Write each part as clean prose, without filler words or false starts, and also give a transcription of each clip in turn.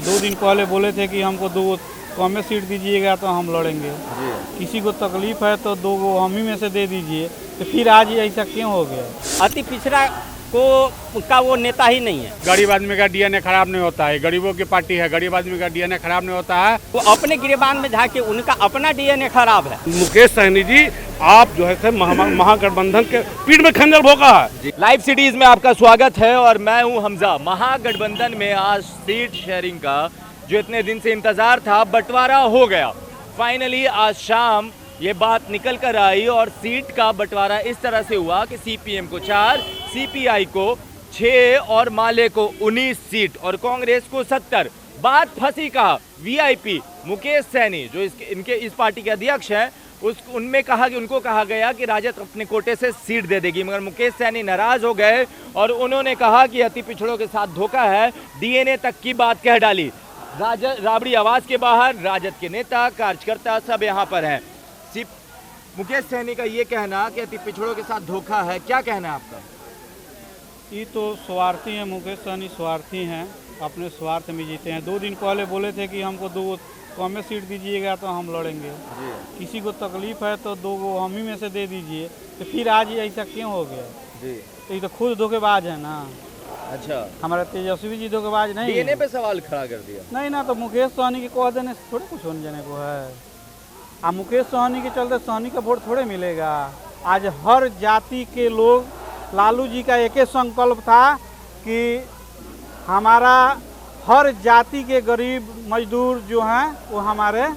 2 दिन पहले बोले थे कि हमको 2 कम में सीट दीजिएगा तो हम लड़ेंगे। किसी को तकलीफ है तो 2 वो हम ही में से दे दीजिए, तो फिर आज ये ऐसा क्यों हो गया? अति पिछड़ा का वो नेता ही नहीं है। गरीब आदमी का डीएनए खराब नहीं होता है, गरीबों की पार्टी है, गरीब आदमी का डीएनए खराब नहीं होता है। वो अपने गिरेबान में झाके उनका अपना डीएनए खराब है। मुकेश सहनी जी, आप जो है महागठबंधन के पीठ में खंजर भोंका है। लाइव सिटीज में आपका स्वागत है और मैं हूं हमजा। महागठबंधन में आज सीट शेयरिंग का जो इतने दिन से इंतजार था, बंटवारा हो गया। फाइनली आज शाम ये बात निकल कर आई और सीट का बंटवारा इस तरह से हुआ कि सीपीएम को 4, सीपीआई को 6 और माले को 19 सीट और कांग्रेस को 70। बात फंसी कहा, वीआईपी मुकेश सहनी जो इनके इस पार्टी के अध्यक्ष हैं, उनको कहा गया कि राजद अपने कोटे से सीट दे देगी, मगर मुकेश सहनी नाराज हो गए और उन्होंने कहा कि अति पिछड़ों के साथ धोखा है। डीएनए तक की बात कह डाली। राबड़ी आवास के बाहर राजद के नेता कार्यकर्ता सब यहाँ पर हैं। मुकेश सहनी का ये कहना कि अति पिछड़ों के साथ धोखा है, क्या कहना है आपका? ये तो स्वार्थी हैं, मुकेश सहनी स्वार्थी हैं, अपने स्वार्थ में जीते हैं। 2 दिन पहले बोले थे कि हमको 2 कम में सीट दीजिएगा तो हम लड़ेंगे। किसी को तकलीफ है तो 2 वो हम ही में से दे दीजिए, तो फिर आज ये ऐसा क्यों हो गया? तो ये तो खुद धोखेबाज है ना। अच्छा, हमारा तेजस्वी जी धोखेबाज नहीं डीएनए पे सवाल खड़ा कर दिया। नहीं ना, तो मुकेश सहनी के कह देने से थोड़े कुछ होने जाने को है। मुकेश सहनी के चलते सहनी का वोट थोड़े मिलेगा। आज हर जाति के लोग, लालू जी का एक ही संकल्प था कि हमारा हर जाति के गरीब मजदूर जो हैं वो हमारे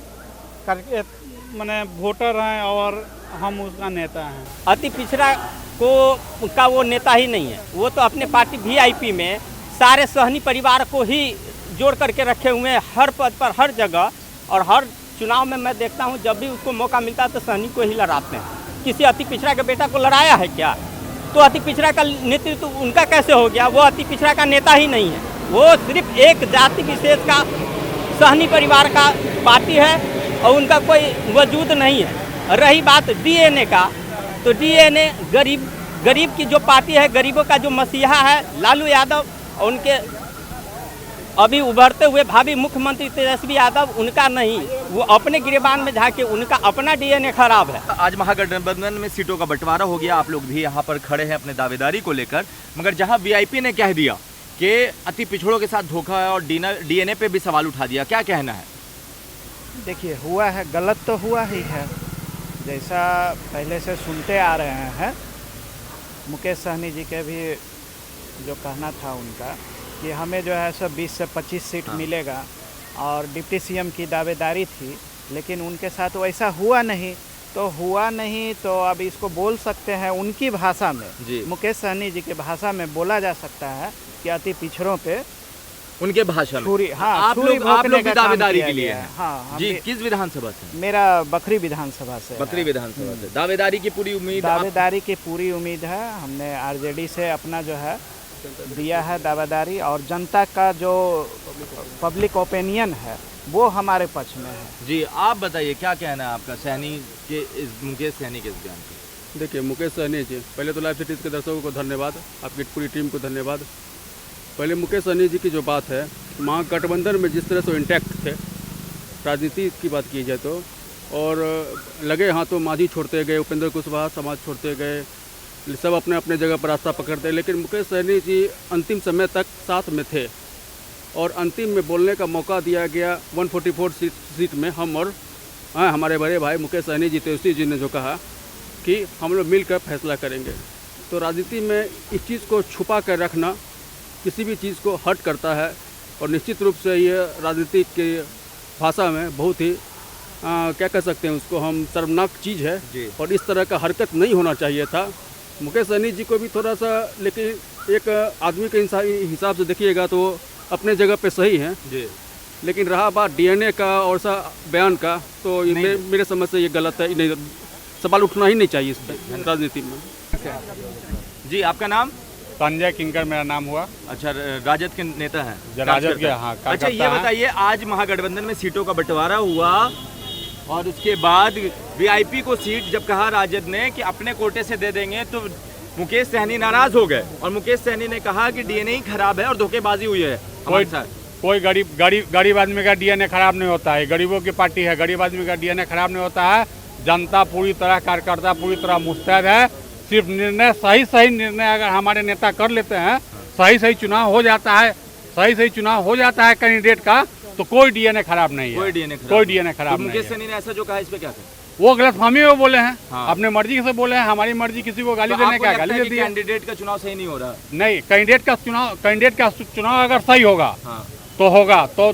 माने वोटर हैं और हम उसका नेता हैं। अति पिछड़ा का वो नेता ही नहीं है। वो तो अपने पार्टी वीआईपी में सारे सहनी परिवार को ही जोड़ करके रखे हुए हैं, हर पद पर, हर जगह। और हर चुनाव में मैं देखता हूं, जब भी उसको मौका मिलता है तो सहनी को ही लड़ाते हैं। किसी अति पिछड़ा के बेटा को लड़ाया है क्या? तो अति पिछड़ा का नेतृत्व उनका कैसे हो गया? वो अति पिछड़ा का नेता ही नहीं है। वो सिर्फ एक जाति विशेष का सहनी परिवार का पार्टी है और उनका कोई वजूद नहीं है। रही बात डीएनए का, तो डीएनए गरीब की जो पार्टी है, गरीबों का जो मसीहा है लालू यादव, और उनके अभी उभरते हुए भावी मुख्यमंत्री तेजस्वी यादव, उनका नहीं। वो अपने गिरेबान में झाके उनका अपना डीएनए खराब है। आज महागठबंधन में सीटों का बंटवारा हो गया। आप लोग भी यहाँ पर खड़े हैं अपने दावेदारी को लेकर, मगर जहाँ वीआईपी ने कह दिया कि अति पिछड़ों के साथ धोखा है और डीएनए पे भी सवाल उठा दिया, क्या कहना है? देखिए, हुआ है, गलत तो हुआ ही है। जैसा पहले से सुनते आ रहे हैं, मुकेश सहनी जी के भी जो कहना था उनका कि हमें जो है सो 20 से 25 सीट मिलेगा और डिप्टी सीएम की दावेदारी थी, लेकिन उनके साथ वैसा हुआ नहीं। तो अब इसको बोल सकते हैं उनकी भाषा में, मुकेश सहनी जी की भाषा में बोला जा सकता है कि अति पिछड़ों पे उनके भाषा में आप लोग भी दावेदारी के लिए हैं। हाँ जी, किस विधानसभा से? मेरा बखरी विधानसभा से। बखरी विधानसभा से दावेदारी की पूरी उम्मीद? दावेदारी की पूरी उम्मीद है। हमने आरजेडी से अपना जो है दिया है दावेदारी, और जनता का जो पब्लिक ओपिनियन है वो हमारे पक्ष में है। जी, आप बताइए क्या कहना है आपका सहनी के मुकेश सहनी के बयान पे? देखिए, मुकेश सहनी जी, पहले तो लाइव सिटीज़ के दर्शकों को धन्यवाद, आपकी पूरी टीम को धन्यवाद। पहले मुकेश सहनी जी की जो बात है, महागठबंधन में जिस तरह से इंटैक्ट थे, राजनीति की बात की जाए तो, और लगे हाथों मांझी छोड़ते गए, उपेंद्र कुशवाहा समाज छोड़ते गए, सब अपने अपने जगह पर रास्ता पकड़ते, लेकिन मुकेश सहनी जी अंतिम समय तक साथ में थे और अंतिम में बोलने का मौका दिया गया। 144 सीट में हम और हमारे बड़े भाई मुकेश सहनी जी, तेजस्वी जी ने जो कहा कि हम लोग मिलकर फैसला करेंगे। तो राजनीति में इस चीज़ को छुपा कर रखना किसी भी चीज़ को हर्ट करता है और निश्चित रूप से ये राजनीति की भाषा में बहुत ही क्या कह सकते हैं उसको हम, शर्मनाक चीज़ है और इस तरह का हरकत नहीं होना चाहिए था। मुकेश सहनी जी को भी थोड़ा सा, लेकिन एक आदमी के हिसाब से देखिएगा तो अपने जगह पे सही हैं, लेकिन रहा बात डीएनए का और सा बयान का, तो मेरे समझ से ये गलत है। नहीं, सवाल उठना ही नहीं चाहिए इस पर राजनीति में। जी, आपका नाम? संजय किंकर मेरा नाम हुआ। अच्छा, राजद के नेता हैं? राजद के, हाँ। अच्छा, ये बताइए, आज महागठबंधन में सीटों का बंटवारा हुआ और उसके बाद वीआईपी को सीट जब कहा राजद ने कि अपने कोटे से दे देंगे, तो मुकेश सहनी नाराज हो गए और मुकेश सहनी ने कहा कि डीएनए ही खराब है और धोखेबाजी हुई है हमारे साथ। कोई गरीब आदमी का डीएनए खराब नहीं होता है। गरीबों की पार्टी है, गरीब आदमी का डीएनए खराब नहीं होता है। जनता पूरी तरह, कार्यकर्ता पूरी तरह मुस्तैद है। सिर्फ निर्णय, सही निर्णय अगर हमारे नेता कर लेते हैं, सही चुनाव हो जाता है, सही चुनाव हो जाता है कैंडिडेट का, तो कोई डीएनए खराब नहीं है। कोई डीएनए खराब नहीं मुकेश है। सहनी ने ऐसा जो कहा, इस पे क्या कहें? वो गलतफहमी में बोले हैं। हाँ। अपने मर्जी से बोले हैं। हमारी मर्जी किसी को गाली देने क्या गाली दे दी। कैंडिडेट का चुनाव सही नहीं हो रहा। नहीं, कैंडिडेट का चुनाव अगर सही होगा हाँ। तो होगा तो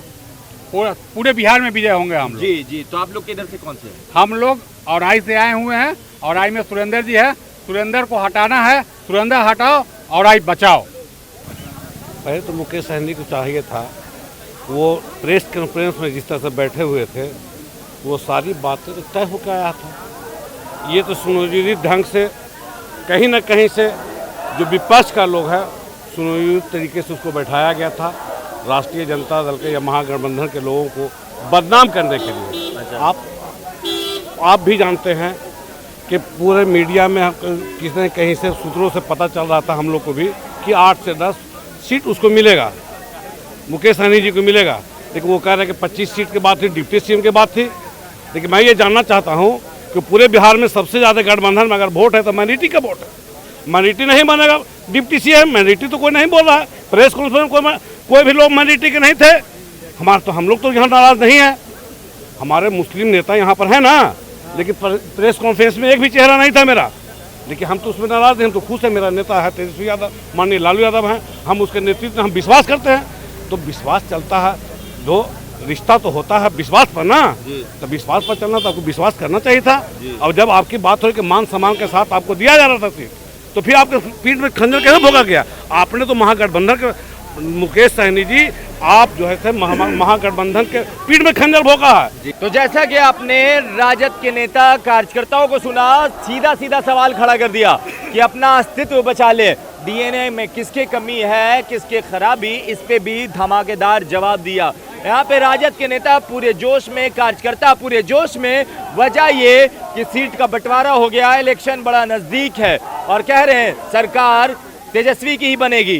पूरे बिहार में विजय होंगे हम लोग। जी। तो आप लोग किधर से कौन से? हम लोग औराई से आए हुए हैं। औराई में सुरेंद्र जी है। सुरेंद्र को हटाना है, सुरेंद्र हटाओ, औराई बचाओ। पहले तो मुकेश सहनी को चाहिए था, वो प्रेस कॉन्फ्रेंस में जिस तरह से बैठे हुए थे, वो सारी बातें तो तय होकर आया था। ये तो सुनियोजित ढंग से कहीं ना कहीं से जो विपक्ष का लोग है, सुनियोजित तरीके से उसको बैठाया गया था, राष्ट्रीय जनता दल के या महागठबंधन के लोगों को बदनाम करने के लिए। आप भी जानते हैं कि पूरे मीडिया में किसी न कहीं से सूत्रों से पता चल रहा था हम लोग को भी कि 8 से 10 सीट उसको मिलेगा, मुकेश सहनी जी को मिलेगा। लेकिन वो कह रहे हैं कि 25 सीट के बाद थी, डिप्टी सीएम के बाद थी। लेकिन मैं ये जानना चाहता हूँ कि पूरे बिहार में सबसे ज़्यादा गठबंधन में अगर वोट है तो माइनॉरिटी का वोट है। माइनॉरिटी नहीं बनेगा डिप्टी सीएम, माइनॉरिटी तो कोई नहीं बोल रहा है। प्रेस कॉन्फ्रेंस कोई भी लोग माइनॉरिटी के नहीं थे। हम लोग तो यहाँ नाराज नहीं है, हमारे मुस्लिम नेता यहाँ पर है ना, लेकिन प्रेस कॉन्फ्रेंस में एक भी चेहरा नहीं था मेरा। लेकिन हम तो उसमें नाराज हैं, हम तो खुश हैं। मेरा नेता है तेजस्वी यादव, माननीय लालू यादव हैं, हम उसके नेतृत्व में हम विश्वास करते हैं। तो विश्वास चलता है, दो रिश्ता तो होता है विश्वास पर ना, तो विश्वास पर चलना तो आपको विश्वास करना चाहिए था। और जब आपकी बात हो कि मान सम्मान के साथ आपको दिया जा रहा था सीट, तो फिर आपके पीठ में खंजर कैसे भोगा गया? आपने तो महागठबंधन के मुकेश सहनी जी, आप जो है महागठबंधन के पीठ में खंजर भोगा है। तो जैसा कि आपने राजद के नेता कार्यकर्ताओं को सुना, सीधा सवाल खड़ा कर दिया कि अपना अस्तित्व बचा ले, डीएनए में किसकी कमी है, किसकी खराबी, इस पे भी धमाकेदार जवाब दिया। यहाँ पे राजद के नेता पूरे जोश में, कार्यकर्ता पूरे जोश में। वजह ये कि सीट का बंटवारा हो गया, इलेक्शन बड़ा नजदीक है और कह रहे हैं सरकार तेजस्वी की ही बनेगी,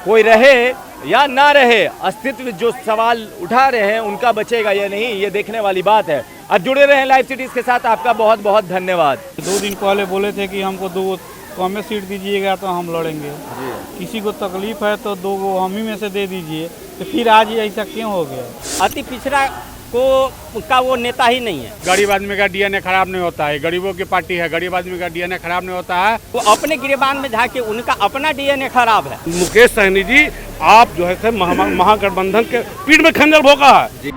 कोई रहे या ना रहे, अस्तित्व जो सवाल उठा रहे हैं उनका बचेगा या नहीं, ये देखने वाली बात है। अब जुड़े रहे लाइव सिटीज के साथ, आपका बहुत बहुत धन्यवाद। 2 दिन पहले बोले थे कि हमको 2 कम सीट दीजिएगा तो हम लड़ेंगे, किसी को तकलीफ है तो 2 हम ही में से दे दीजिए, तो फिर आज ये ऐसा क्यों हो गया? अति पिछड़ा का वो नेता ही नहीं है। गरीब आदमी का डीएनए खराब नहीं होता है। गरीबों की पार्टी है, गरीब आदमी का डीएनए खराब नहीं होता है। वो अपने गिरेबान में झाके उनका अपना डीएनए खराब है। मुकेश सहनी जी, आप जो है महागठबंधन के पीठ में खंजर भोगा है।